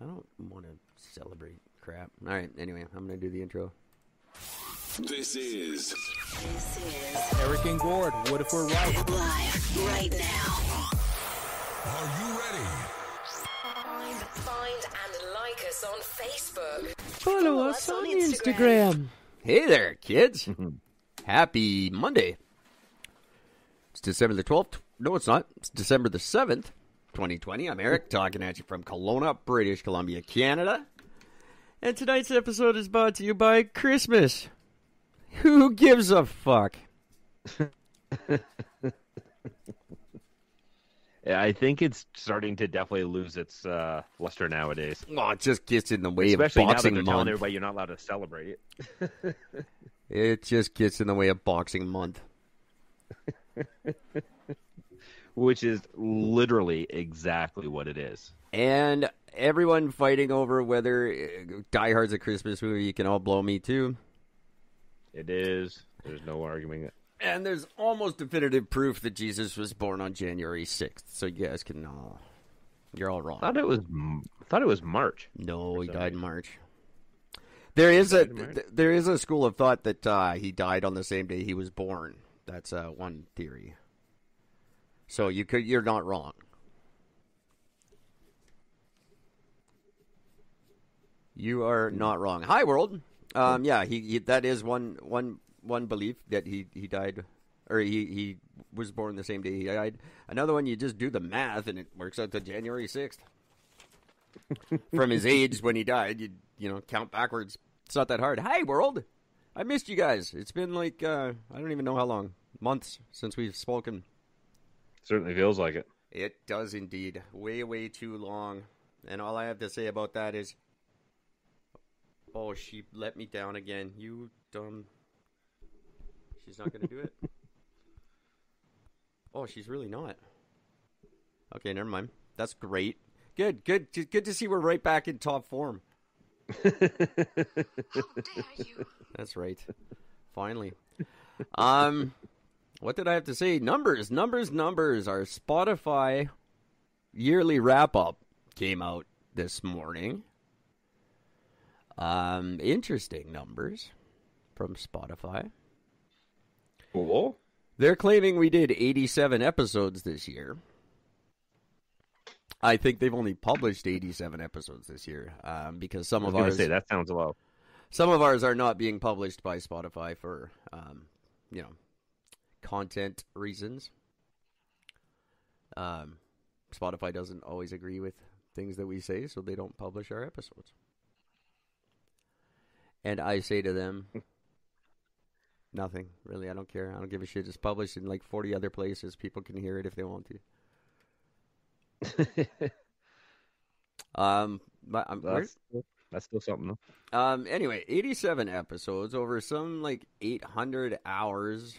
I don't want to celebrate crap. All right, anyway, I'm going to do the intro. This is Eric and Gord. What if we're right? Live right now. Are You Ready? Find and like us on Facebook. Follow us on Instagram. Hey there, kids. Happy Monday. It's December the 12th. No, it's not. It's December the 7th, 2020. I'm Eric, talking at you from Kelowna, British Columbia, Canada. And tonight's episode is brought to you by Christmas. Who gives a fuck? Yeah, I think it's starting to definitely lose its luster nowadays. Well, it just gets in the way Especially of now that boxing they're telling month. everybody you're not allowed to celebrate it. It just gets in the way of boxing month. Which is literally exactly what it is. And everyone fighting over whether Die Hard's a Christmas movie. You can all blow me too. It is. There's no arguing it. And there's almost definitive proof that Jesus was born on January 6th. So you guys can you're all wrong. I thought it was March. No, he some died in reason. March. There is died in March? there is a school of thought that he died on the same day he was born. That's one theory. So you're not wrong. You are not wrong. Hi, world. Yeah, he that is one belief that he died, or he was born the same day he died. Another one, you just do the math and it works out to January 6th. From his age when he died, you know, count backwards. It's not that hard. Hi, world. I missed you guys. It's been like I don't even know how long, months since we've spoken. Certainly feels like it. It does indeed. Way, way too long. And all I have to say about that is, oh, she let me down again. You dumb. She's not going to do it? Oh, she's really not. Okay, never mind. That's great. Good to see we're right back in top form. How dare you? That's right. Finally. What did I have to say? Numbers. Our Spotify yearly wrap-up came out this morning. Interesting numbers from Spotify. Cool. They're claiming we did 87 episodes this year. I think they've only published 87 episodes this year because some of ours. That sounds low. Some of ours are not being published by Spotify for, content reasons. Spotify doesn't always agree with things that we say, so they don't publish our episodes. And I say to them, nothing, really. I don't care. I don't give a shit. It's published in like 40 other places. People can hear it if they want to. That's still something, though. Anyway, 87 episodes over some like 800 hours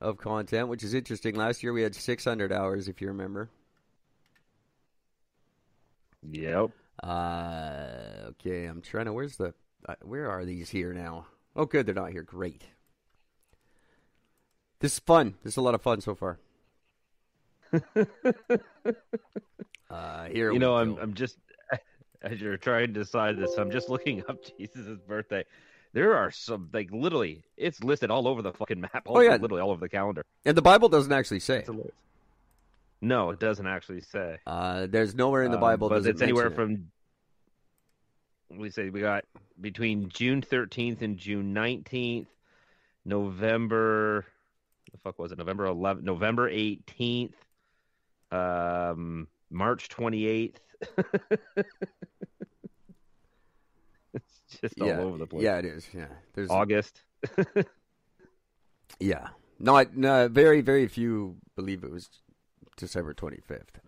of content, which is interesting. Last year we had 600 hours, if you remember. Yep. Okay, I'm trying to. Where are these here now? Oh, good, they're not here. Great. This is fun. This is a lot of fun so far. Here, I'm just as you're trying to decide this, I'm just looking up Jesus' birthday. There are some, like, literally, it's listed all over the fucking map. Literally all over the calendar. And the Bible doesn't actually say. No, it doesn't actually say. There's nowhere in the Bible but does it it's anywhere mention from. We got between June 13th and June 19th, November. The fuck was it? November 11th, November 18th, March 28th. It's just all over the place. Yeah, it is. Yeah, there's August. Yeah, no, very, very few believe it was December 25th.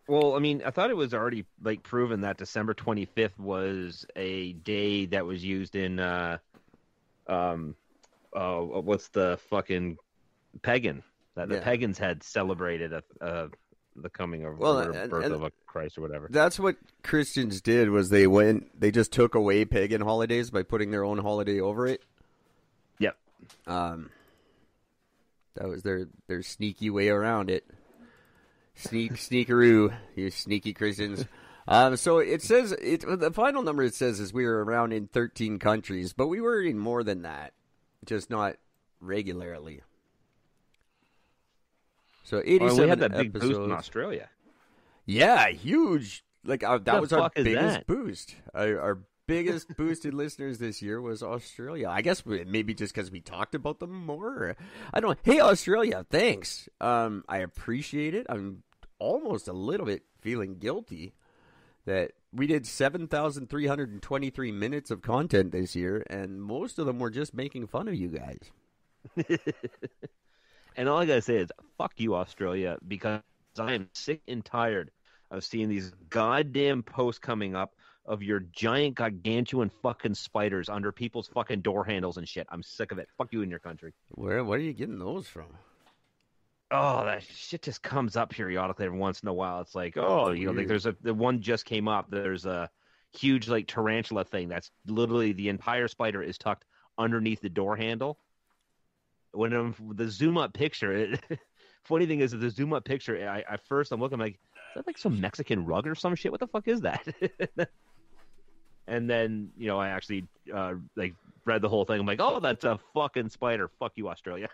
Well, I mean, I thought it was already like proven that December 25th was a day that was used in what's the fucking pagan that the pagans had celebrated the coming of birth of a Christ or whatever. That's what Christians did. Was they just took away pagan holidays by putting their own holiday over it. Yep. That was their sneaky way around it. Sneakeroo, you sneaky Christians. So it says the final number it says is we were around in 13 countries, but we were in more than that, just not regularly. So 87 we had that big episodes. boost in Australia. Yeah, huge. Like that The was our fuck is biggest that? boost. Our biggest boosted listeners this year was Australia. I guess maybe just because we talked about them more. Or, I don't. Hey, Australia, thanks. I appreciate it. I'm almost a little bit feeling guilty that we did 7,323 minutes of content this year, and most of them were just making fun of you guys. And all I gotta say is, fuck you, Australia, because I am sick and tired of seeing these goddamn posts coming up of your giant gargantuan fucking spiders under people's fucking door handles and shit. I'm sick of it. Fuck you in your country. What are you getting those from? Oh, that shit just comes up periodically every once in a while. It's like, oh, you know, like the one just came up. There's a huge like tarantula thing that's literally the entire spider is tucked underneath the door handle. When the zoom up picture, funny thing is that the zoom up picture, at first I'm looking like, is that like some Mexican rug or some shit? What the fuck is that? And then, you know, I actually like read the whole thing. I'm like, oh, that's a fucking spider. Fuck you, Australia.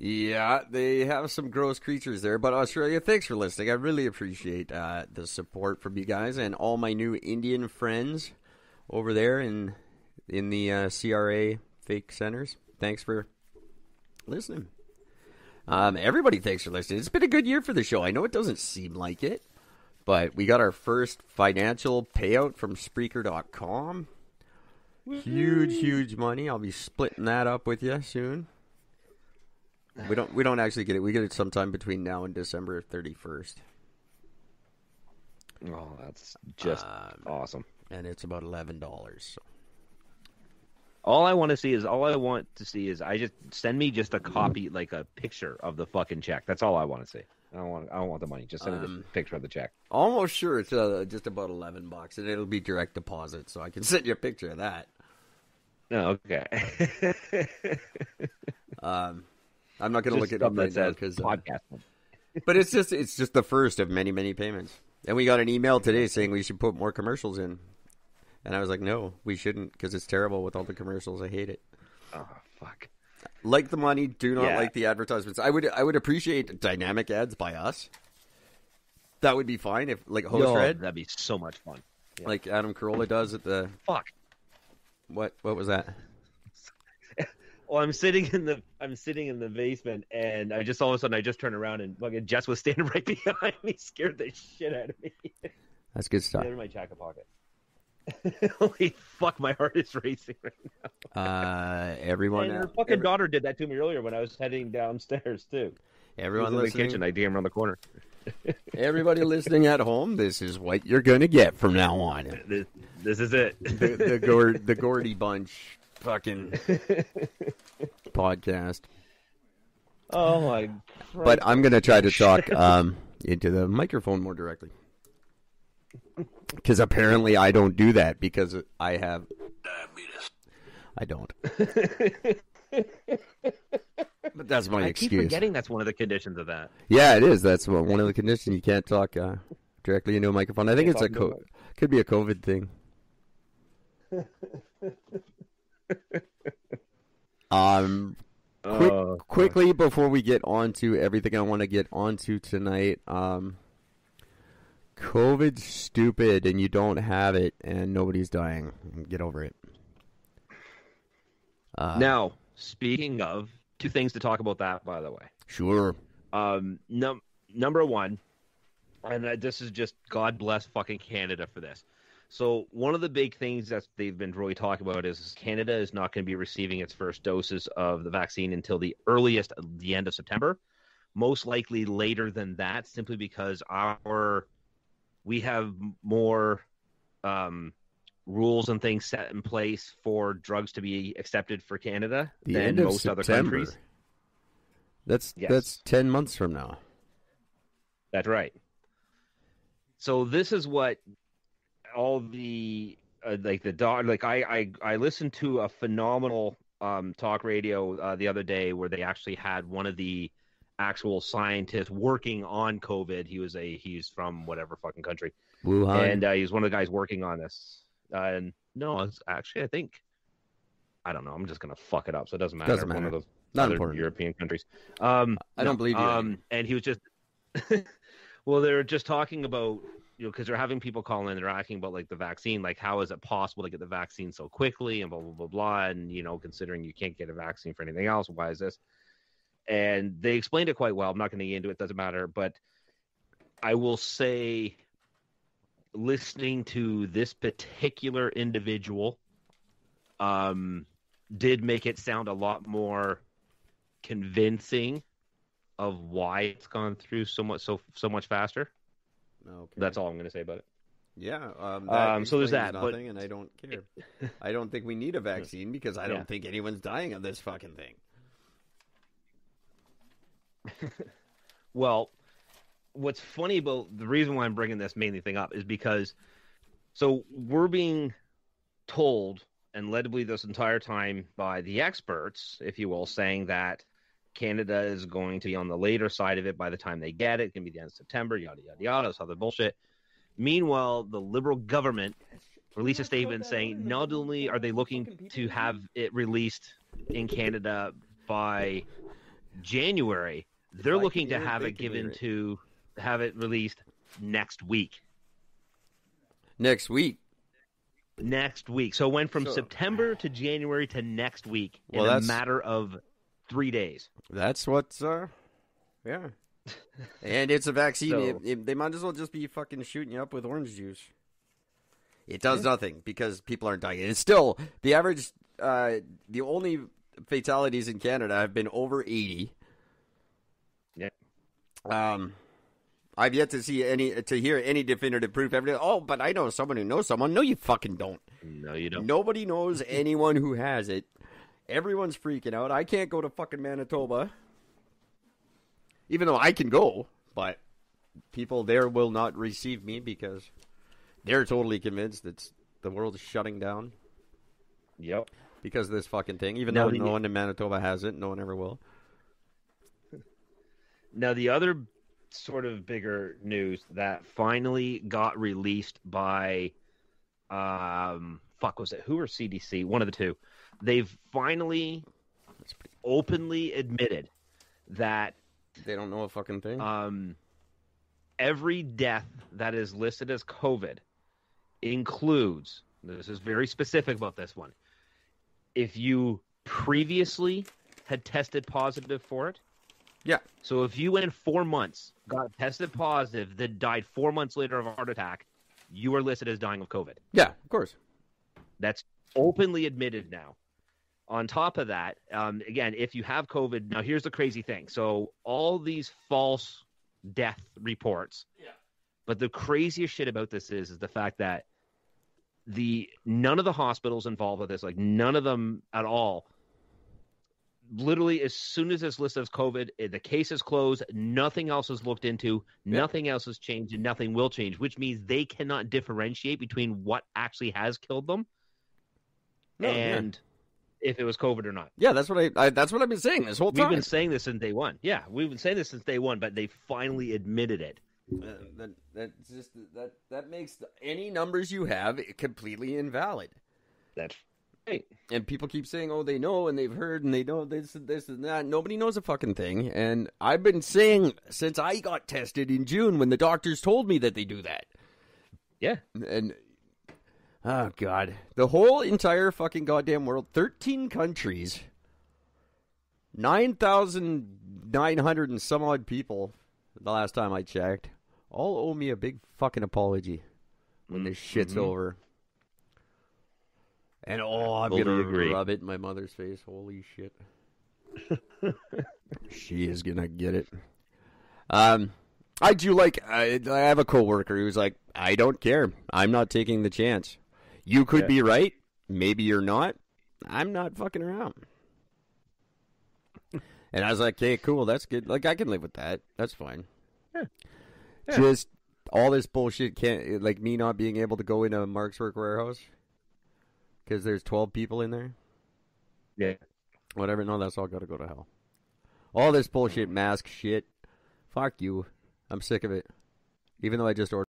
Yeah, they have some gross creatures there. But Australia, thanks for listening. I really appreciate the support from you guys and all my new Indian friends over there in the CRA fake centers. Thanks for listening. Everybody, thanks for listening. It's been a good year for the show. I know it doesn't seem like it, but we got our first financial payout from Spreaker.com. Huge money. I'll be splitting that up with you soon. We don't actually get it. We get it sometime between now and December 31st. Oh, that's just awesome. And it's about $11. So. All I want to see is I just send me just a copy, like a picture of the fucking check. That's all I want to see. I don't want the money. Just send me the picture of the check. Almost sure it's just about $11, and it'll be direct deposit, so I can send you a picture of that. Oh, okay. I'm not going to look it up right now because podcast. but it's just the first of many payments. And we got an email today saying we should put more commercials in, and I was like, no, we shouldn't because it's terrible with all the commercials. I hate it. Oh fuck. Like the money, do not like the advertisements. I would appreciate dynamic ads by us. That would be fine if like host red. That'd be so much fun. Yeah. Like Adam Carolla does at the fuck. What was that? Well, I'm sitting in the basement, and I just all of a sudden I just turned around and fucking Jess was standing right behind me, scared the shit out of me. That's good stuff. In my jacket pocket. Holy fuck, my heart is racing right now. Everyone. And her fucking daughter did that to me earlier when I was heading downstairs too. Everyone in listening. the kitchen, I damn around the corner. Everybody listening at home, this is what you're gonna get from now on. This is it. The Gordy Bunch fucking podcast. Oh my Christ. But I'm gonna try to talk into the microphone more directly. Because apparently I don't do that because I have diabetes. I don't. But that's my excuse. I keep forgetting that's one of the conditions of that. Yeah, it is. That's one of the conditions. You can't talk directly into a microphone. I think it's could be a COVID thing. Quickly before we get on to everything I want to get onto tonight, COVID's stupid and you don't have it and nobody's dying. Get over it. Now, speaking of, two things to talk about that, by the way. Sure. Number one, and this is just God bless fucking Canada for this. So one of the big things that they've been really talking about is Canada is not going to be receiving its first doses of the vaccine until the earliest, the end of September. Most likely later than that, simply because we have more rules and things set in place for drugs to be accepted for Canada than most other countries. That's 10 months from now. That's right. So this is what all the I listened to a phenomenal talk radio the other day where they actually had one of the actual scientist working on COVID. He's from whatever fucking country, Wuhan. and he's one of the guys working on this. And no, it's actually, I think, I don't know. I'm just gonna fuck it up, so it doesn't matter. Doesn't matter. One of those Not other important. European countries. I don't believe you. And he was just, well, they're just talking about, because they're having people call in. They're asking about like the vaccine, like how is it possible to get the vaccine so quickly, and blah blah blah blah. And considering you can't get a vaccine for anything else, why is this? And they explained it quite well. I'm not going to get into it. Doesn't matter. But I will say, listening to this particular individual, did make it sound a lot more convincing of why it's gone through so much faster. Okay. That's all I'm going to say about it. Yeah. So there's explains that, but- nothing, and I don't care. I don't think we need a vaccine because I don't think anyone's dying of this fucking thing. Well, what's funny about the reason why I'm bringing this mainly thing up is because, so we're being told and led to believe this entire time by the experts, if you will, saying that Canada is going to be on the later side of it by the time they get it. It can be the end of September, yada, yada, yada, this other bullshit. Meanwhile, the Liberal government released a statement saying not only are they looking to have it released in Canada by January, they're looking to have it have it released next week. Next week. Next week. So it went from September to January to next week in a matter of 3 days. That's what's, yeah. And it's a vaccine. So- They might as well just be fucking shooting you up with orange juice. It does nothing because people aren't dying. And still, the average, the only fatalities in Canada have been over 80. Yeah. I've yet to hear any definitive proof. Oh, but I know someone who knows someone. No, you fucking don't. No, you don't. Nobody knows anyone who has it. Everyone's freaking out. I can't go to fucking Manitoba. Even though I can go, but people there will not receive me because they're totally convinced that the world is shutting down Yep. because of this fucking thing. Even Now though the- no one in Manitoba has it, no one ever will. Now, the other sort of bigger news that finally got released by, was it? Who or CDC? One of the two. They've finally openly admitted that They don't know a fucking thing. every death that is listed as COVID includes, this is very specific about this one, if you previously had tested positive for it. Yeah. So if you went 4 months, got tested positive, then died 4 months later of a heart attack, you are listed as dying of COVID. Yeah, of course. That's openly admitted now. On top of that, again, if you have COVID, now here's the crazy thing. So all these false death reports. Yeah. But the craziest shit about this is the fact that none of the hospitals involved with this, like none of them at all, literally as soon as it's listed as COVID, the case is closed, nothing else is looked into, nothing else has changed, and nothing will change, which means they cannot differentiate between what actually has killed them and if it was COVID or not. Yeah, that's what that's what I've been saying this whole We've time. been saying this since day one. Yeah, we've been saying this since day one, but they finally admitted it. That makes any numbers you have completely invalid. That's right. And people keep saying, "Oh, they know and they've heard and they know this and that." Nobody knows a fucking thing. And I've been saying since I got tested in June when the doctors told me that they do that. Yeah. And oh god, the whole entire fucking goddamn world, 13 countries, 9,900 and some odd people. The last time I checked, all owe me a big fucking apology when this shit's over. And I'm Fully gonna agree. rub it in my mother's face. Holy shit. She is gonna get it. I have a coworker who's like, I don't care. I'm not taking the chance. You could be right. Maybe you're not. I'm not fucking around. And I was like, okay, cool. That's good. Like, I can live with that. That's fine. Yeah. Just all this bullshit can't, like me not being able to go into a Mark's Work warehouse because there's 12 people in there. Yeah. Whatever. No, that's all got to go to hell. All this bullshit mask shit. Fuck you. I'm sick of it. Even though I just ordered